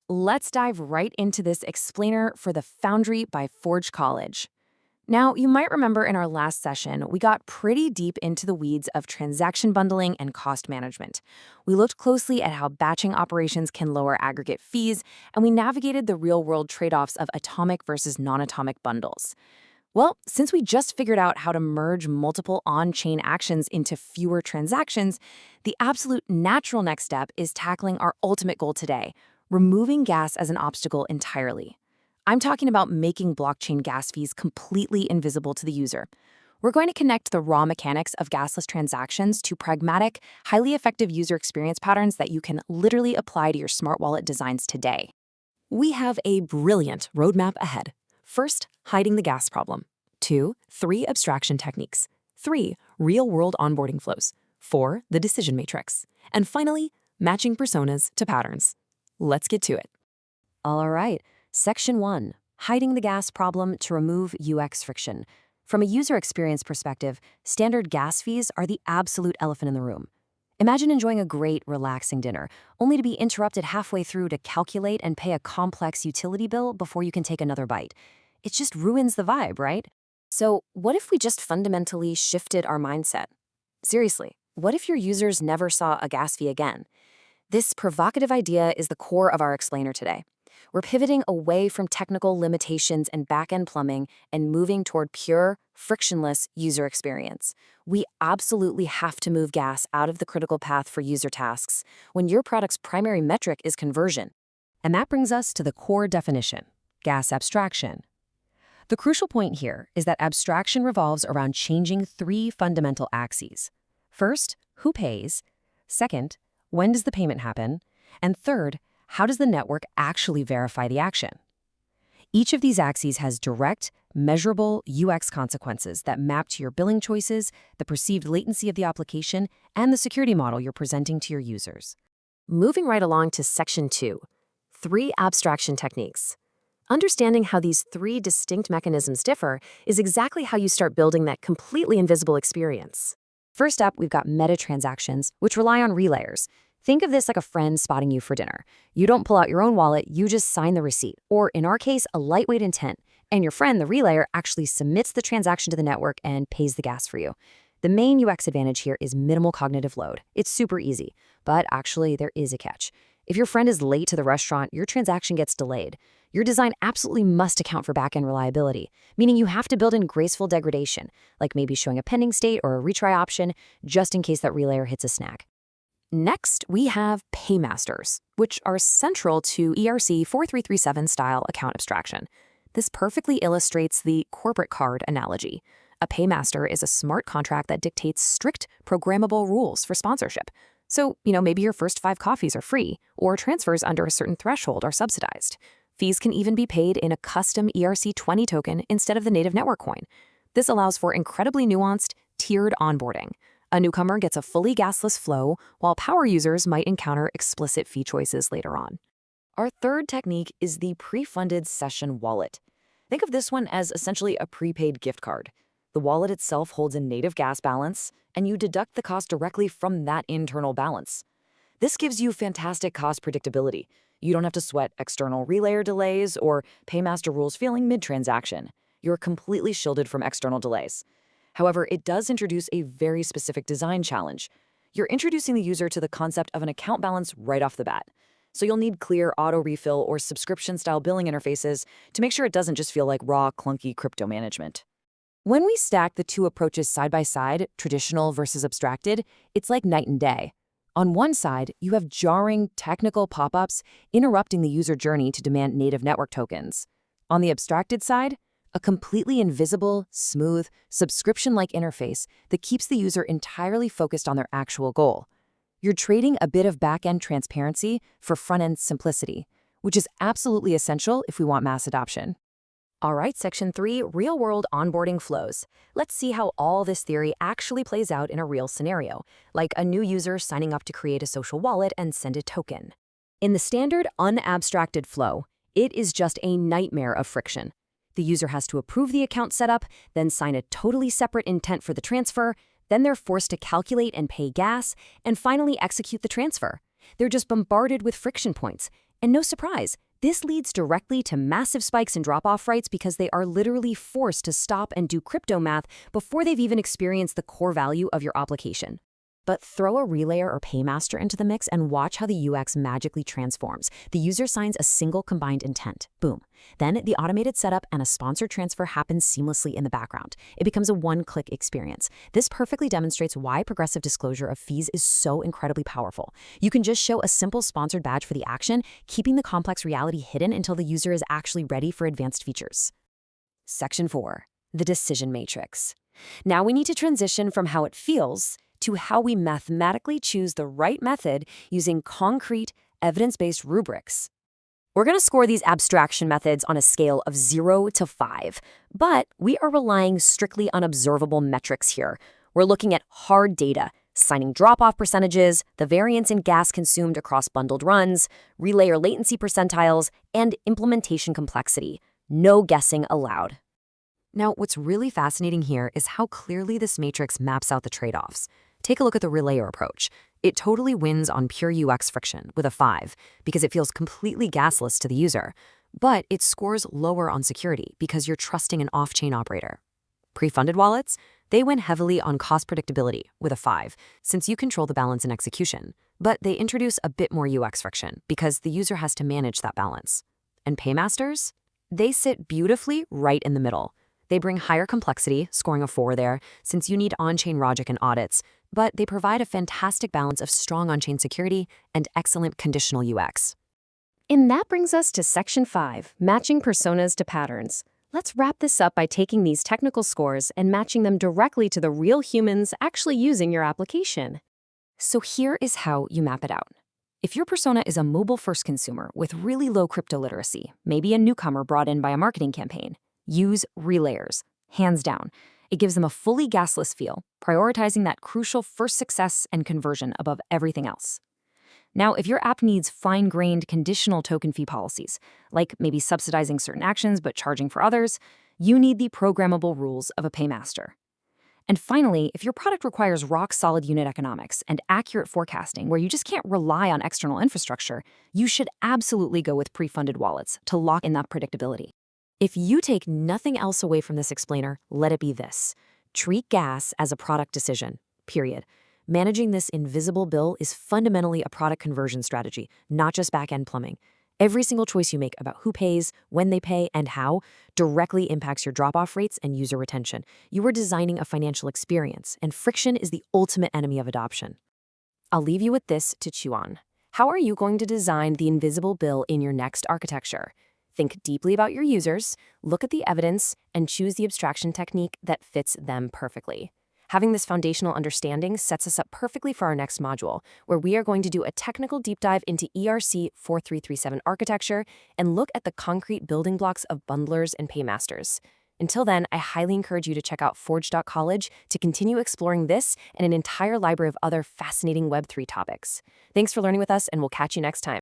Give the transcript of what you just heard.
Let's dive right into this explainer for the Foundry by Forge College. Now, you might remember in our last session, we got pretty deep into the weeds of transaction bundling and cost management. We looked closely at how batching operations can lower aggregate fees, and we navigated the real-world trade-offs of atomic versus non-atomic bundles. Well, since we just figured out how to merge multiple on-chain actions into fewer transactions, the absolute natural next step is tackling our ultimate goal today, removing gas as an obstacle entirely. I'm talking about making blockchain gas fees completely invisible to the user. We're going to connect the raw mechanics of gasless transactions to pragmatic, highly effective user experience patterns that you can literally apply to your smart wallet designs today. We have a brilliant roadmap ahead. First, hiding the gas problem. 2, 3 abstraction techniques. 3, real-world onboarding flows. 4, the decision matrix. And finally, matching personas to patterns. Let's get to it. All right. Section 1, hiding the gas problem to remove UX friction. From a user experience perspective, standard gas fees are the absolute elephant in the room. Imagine enjoying a great, relaxing dinner, only to be interrupted halfway through to calculate and pay a complex utility bill before you can take another bite. It just ruins the vibe, right? So what if we just fundamentally shifted our mindset? Seriously, what if your users never saw a gas fee again? This provocative idea is the core of our explainer today. We're pivoting away from technical limitations and back-end plumbing and moving toward pure, frictionless user experience. We absolutely have to move gas out of the critical path for user tasks when your product's primary metric is conversion. And that brings us to the core definition, gas abstraction. The crucial point here is that abstraction revolves around changing 3 fundamental axes. First, who pays? Second, when does the payment happen? And third, how does the network actually verify the action? Each of these axes has direct, measurable UX consequences that map to your billing choices, the perceived latency of the application, and the security model you're presenting to your users. Moving right along to Section 2, 3 abstraction techniques. Understanding how these 3 distinct mechanisms differ is exactly how you start building that completely invisible experience. First up, we've got meta-transactions, which rely on relayers. Think of this like a friend spotting you for dinner. You don't pull out your own wallet, you just sign the receipt, or in our case, a lightweight intent, and your friend, the relayer, actually submits the transaction to the network and pays the gas for you. The main UX advantage here is minimal cognitive load. It's super easy, but actually there is a catch. If your friend is late to the restaurant, your transaction gets delayed. Your design absolutely must account for back-end reliability, meaning you have to build in graceful degradation, like maybe showing a pending state or a retry option, just in case that relayer hits a snag. Next, we have paymasters, which are central to ERC 4337 style account abstraction. This perfectly illustrates the corporate card analogy. A paymaster is a smart contract that dictates strict programmable rules for sponsorship. So, maybe your first 5 coffees are free, or transfers under a certain threshold are subsidized. Fees can even be paid in a custom ERC20 token instead of the native network coin. This allows for incredibly nuanced, tiered onboarding. A newcomer gets a fully gasless flow, while power users might encounter explicit fee choices later on. Our third technique is the pre-funded session wallet. Think of this one as essentially a prepaid gift card. The wallet itself holds a native gas balance, and you deduct the cost directly from that internal balance. This gives you fantastic cost predictability. You don't have to sweat external relayer delays or Paymaster rules failing mid-transaction. You're completely shielded from external delays. However, it does introduce a very specific design challenge. You're introducing the user to the concept of an account balance right off the bat. So you'll need clear auto-refill or subscription-style billing interfaces to make sure it doesn't just feel like raw, clunky crypto management. When we stack the 2 approaches side by side, traditional versus abstracted, it's like night and day. On one side, you have jarring technical pop-ups interrupting the user journey to demand native network tokens. On the abstracted side, a completely invisible, smooth, subscription-like interface that keeps the user entirely focused on their actual goal. You're trading a bit of back-end transparency for front-end simplicity, which is absolutely essential if we want mass adoption. All right, Section 3, real-world onboarding flows. Let's see how all this theory actually plays out in a real scenario, like a new user signing up to create a social wallet and send a token. In the standard unabstracted flow, it is just a nightmare of friction. The user has to approve the account setup, then sign a totally separate intent for the transfer, then they're forced to calculate and pay gas, and finally execute the transfer. They're just bombarded with friction points. And no surprise, this leads directly to massive spikes in drop-off rates because they are literally forced to stop and do crypto math before they've even experienced the core value of your application. But throw a Relayer or Paymaster into the mix and watch how the UX magically transforms. The user signs a single combined intent. Boom. Then the automated setup and a sponsored transfer happens seamlessly in the background. It becomes a one-click experience. This perfectly demonstrates why progressive disclosure of fees is so incredibly powerful. You can just show a simple sponsored badge for the action, keeping the complex reality hidden until the user is actually ready for advanced features. Section 4. The decision matrix. Now we need to transition from how it feels to how we mathematically choose the right method using concrete, evidence-based rubrics. We're going to score these abstraction methods on a scale of 0 to 5, but we are relying strictly on observable metrics here. We're looking at hard data, signing drop-off percentages, the variance in gas consumed across bundled runs, relayer latency percentiles, and implementation complexity. No guessing allowed. Now, what's really fascinating here is how clearly this matrix maps out the trade-offs. Take a look at the Relayer approach. It totally wins on pure UX friction with a 5 because it feels completely gasless to the user, but it scores lower on security because you're trusting an off-chain operator. Pre-funded wallets, they win heavily on cost predictability with a 5 since you control the balance in execution, but they introduce a bit more UX friction because the user has to manage that balance. And Paymasters? They sit beautifully right in the middle. They bring higher complexity, scoring a 4 there, since you need on-chain logic and audits, but they provide a fantastic balance of strong on-chain security and excellent conditional UX. And that brings us to Section 5, matching personas to patterns. Let's wrap this up by taking these technical scores and matching them directly to the real humans actually using your application. So here is how you map it out. If your persona is a mobile-first consumer with really low crypto literacy, maybe a newcomer brought in by a marketing campaign, use Relayers, hands down. It gives them a fully gasless feel, prioritizing that crucial first success and conversion above everything else. Now, if your app needs fine-grained conditional token fee policies, like maybe subsidizing certain actions but charging for others, you need the programmable rules of a Paymaster. And finally, if your product requires rock-solid unit economics and accurate forecasting where you just can't rely on external infrastructure, you should absolutely go with pre-funded wallets to lock in that predictability. If you take nothing else away from this explainer, let it be this. Treat gas as a product decision, period. Managing this invisible bill is fundamentally a product conversion strategy, not just back-end plumbing. Every single choice you make about who pays, when they pay, and how directly impacts your drop-off rates and user retention. You are designing a financial experience, and friction is the ultimate enemy of adoption. I'll leave you with this to chew on. How are you going to design the invisible bill in your next architecture? Think deeply about your users, look at the evidence, and choose the abstraction technique that fits them perfectly. Having this foundational understanding sets us up perfectly for our next module, where we are going to do a technical deep dive into ERC 4337 architecture and look at the concrete building blocks of bundlers and paymasters. Until then, I highly encourage you to check out forge.college to continue exploring this and an entire library of other fascinating Web3 topics. Thanks for learning with us, and we'll catch you next time.